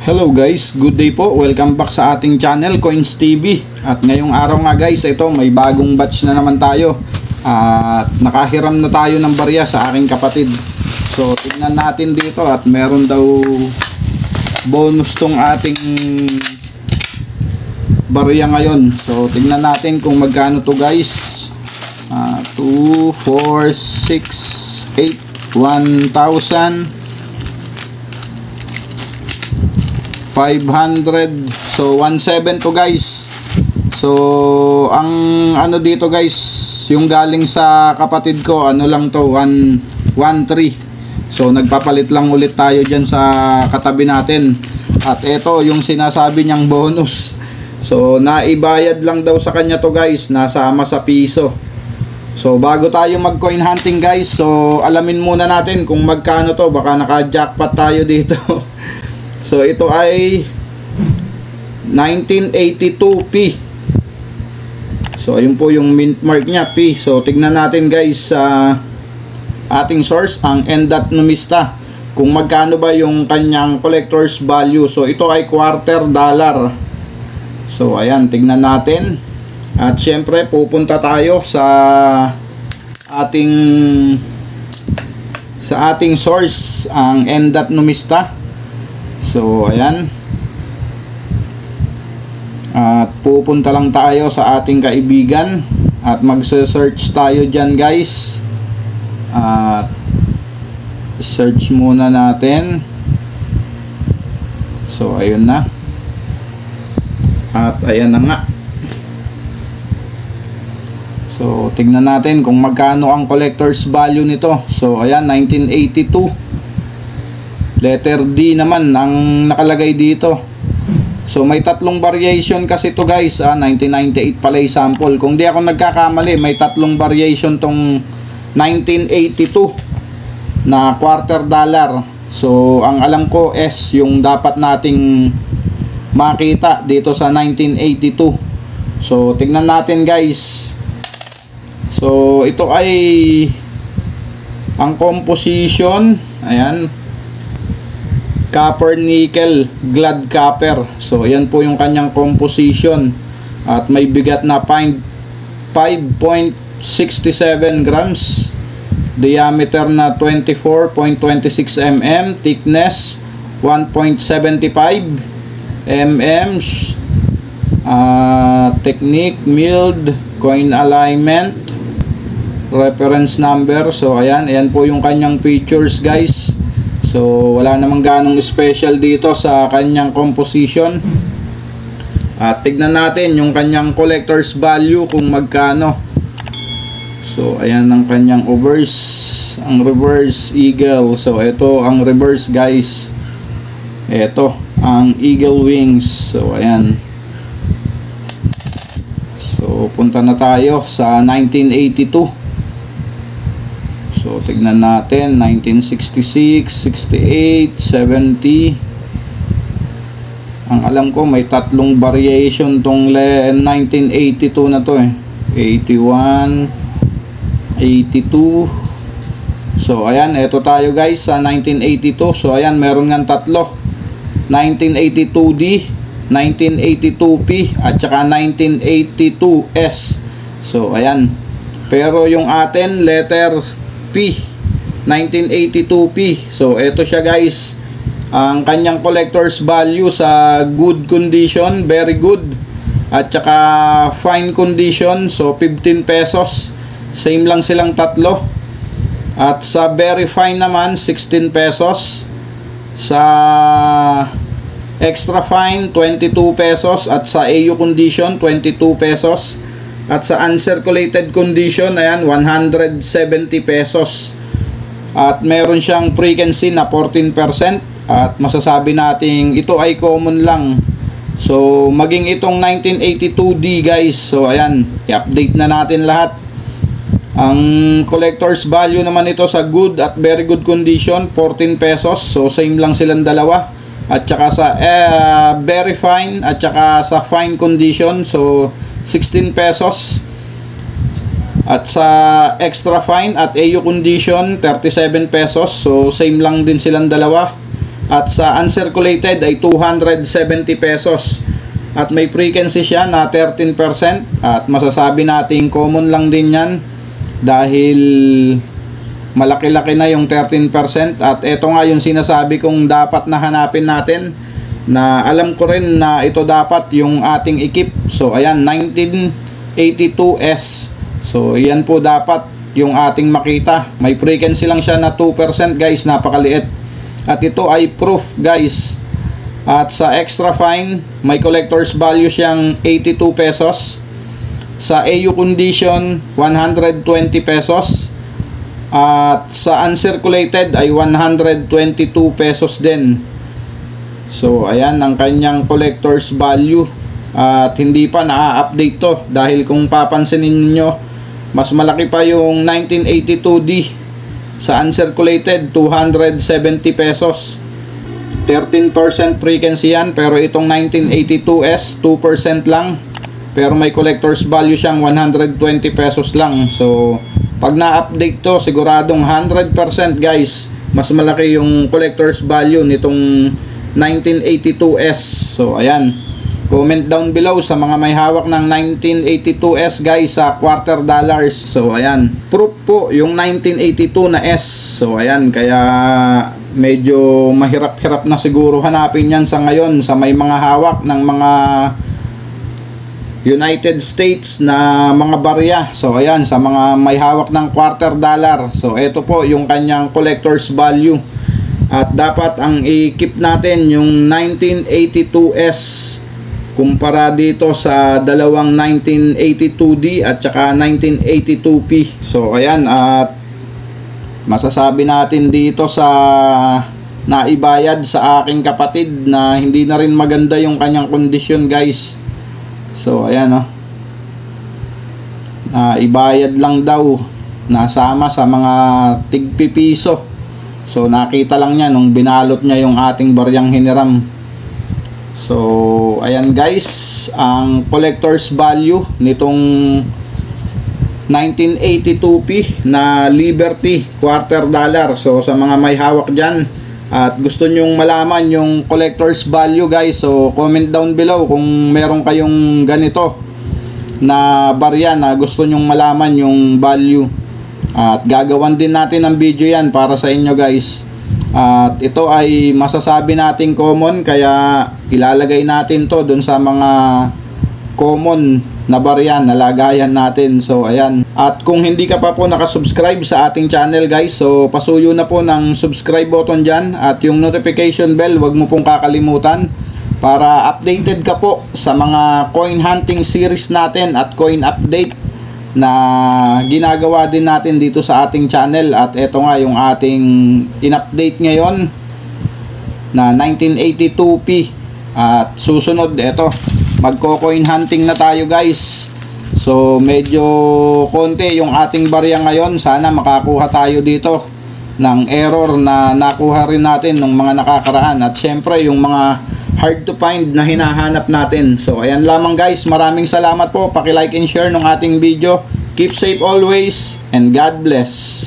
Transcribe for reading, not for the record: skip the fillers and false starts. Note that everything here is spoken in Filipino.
Hello guys, good day po. Welcome back sa ating channel, Coins TV. At ngayong araw nga guys, ito may bagong batch na naman tayo. At nakahiram na tayo ng barya sa aking kapatid. So tignan natin dito at meron daw bonus tong ating barya ngayon. So tignan natin kung magkano to guys. 2, 4, 6, 8, 1,000 500, so 1,700 to guys. So ang ano dito guys, yung galing sa kapatid ko, ano lang to, 113. So nagpapalit lang ulit tayo dyan sa katabi natin. At ito yung sinasabi niyang bonus. So naibayad lang daw sa kanya to guys, nasama sa piso. So bago tayo mag coin hunting guys, so alamin muna natin kung magkano to, baka naka-jackpot tayo dito. So ito ay 1982p. So ayun po yung mint mark niya, P. So tignan natin guys sa ating source, ang End.Numista, kung magkano ba yung kanyang collector's value. So ito ay $1/4. So ayan, tignan natin. At syempre pupunta tayo sa ating source, ang End.Numista. So ayan, at pupunta lang tayo sa ating kaibigan at magse-search tayo dyan guys. At search muna natin. So ayun na. At ayan na nga. So tignan natin kung magkano ang collector's value nito. So ayan, 1982. Letter D naman ang nakalagay dito. So may tatlong variation kasi to guys. 1998 pala yung sample. Kung di ako nagkakamali, may tatlong variation tong 1982 na $1/4. So ang alam ko S yung dapat nating makita dito sa 1982. So tignan natin guys. So ito ay ang composition. Ayan, copper nickel glad copper. So ayan po yung kanyang composition. At may bigat na 5.67 grams, diameter na 24.26 mm, thickness 1.75 mm, technique milled, coin alignment, reference number. So ayan po yung kanyang features guys. So wala namang ganong special dito sa kanyang composition. At tignan natin yung kanyang collector's value kung magkano. So ayan ang kanyang obverse, ang reverse eagle. So ito ang reverse guys. Ito ang eagle wings. So ayan. So punta na tayo sa 1982. So tignan natin, 1966, 68, 70. Ang alam ko may tatlong variation tong 1982 na to 81, 82. So ayan, eto tayo guys sa 1982. So ayan, meron nga tatlo, 1982D, 1982P at saka 1982S. So ayan, pero yung atin letter P, 1982P. So eto siya guys, ang kanyang collector's value sa good condition, very good, at saka fine condition, so 15 pesos. Same lang silang tatlo. At sa very fine naman 16 pesos. Sa extra fine 22 pesos. At sa AU condition 22 pesos. At sa uncirculated condition, ayan, 170 pesos. At meron siyang frequency na 14%. At masasabi nating ito ay common lang. So maging itong 1982D guys. So ayan, i-update na natin lahat. Ang collector's value naman ito sa good at very good condition, 14 pesos. So same lang silang dalawa. At saka sa very fine at saka sa fine condition, so 16 pesos. At sa extra fine at AU condition 37 pesos. So same lang din silang dalawa. at sa uncirculated ay 270 pesos. At may frequency siya na 13% at masasabi nating common lang din yan dahil malaki-laki na yung 13%. At ito nga yung sinasabi kong dapat na hanapin natin, na alam ko rin na ito dapat yung ating ikip. So ayan, 1982S. So yan po dapat yung ating makita. May frequency lang siya na 2% guys, napakaliit. At ito ay proof guys. At sa extra fine, may collector's value siyang 82 pesos. Sa AU condition, 120 pesos. At sa uncirculated ay 122 pesos din. So ayan ang kanyang collector's value. At hindi pa na-update to dahil kung papansinin niyo, mas malaki pa yung 1982D. Sa uncirculated, 270 pesos. 13% frequency yan, pero itong 1982S 2% lang, pero may collector's value siyang 120 pesos lang. So pag na-update to, siguradong 100% guys, mas malaki yung collector's value nitong 1982S. So ayan, comment down below sa mga may hawak ng 1982S guys sa $quarter. So ayan, proof po yung 1982 na S. So ayan, kaya medyo mahirap-hirap na siguro hanapin yan sa ngayon sa may mga hawak ng mga United States na mga barya. So ayan, sa mga may hawak ng $quarter. So ito po yung kanyang collector's value. At dapat ang i-keep natin yung 1982S kumpara dito sa dalawang 1982D at saka 1982P. So ayan, at masasabi natin dito sa naibayad sa aking kapatid na hindi na rin maganda yung kanyang kondisyon guys. So ayan naibayad lang daw, nasama sa mga tigpipiso. So nakita lang niya nung binalot niya yung ating baryang hiniram. So ayan guys, ang collector's value nitong 1982P na Liberty $quarter. So sa mga may hawak dyan at gusto nyong malaman yung collector's value guys, so comment down below kung meron kayong ganito na barya na gusto nyong malaman yung value. At gagawan din natin ng video yan para sa inyo guys. At ito ay masasabi nating common, kaya ilalagay natin to dun sa mga common na barya na lagayan natin. So ayan, at kung hindi ka pa po nakasubscribe sa ating channel guys, so pasuyo na po ng subscribe button dyan at yung notification bell, wag mo pong kakalimutan para updated ka po sa mga coin hunting series natin at coin update na ginagawa din natin dito sa ating channel. At ito nga yung ating in-update ngayon na 1982P. At susunod, ito, magko-coin hunting na tayo guys. So medyo konti yung ating barya ngayon. Sana makakuha tayo dito ng error na nakuha rin natin ng mga nakakaraan. At syempre yung mga hard to find na hinahanap natin. So ayan lamang guys, maraming salamat po. Paki-like and share ng ating video. Keep safe always and God bless.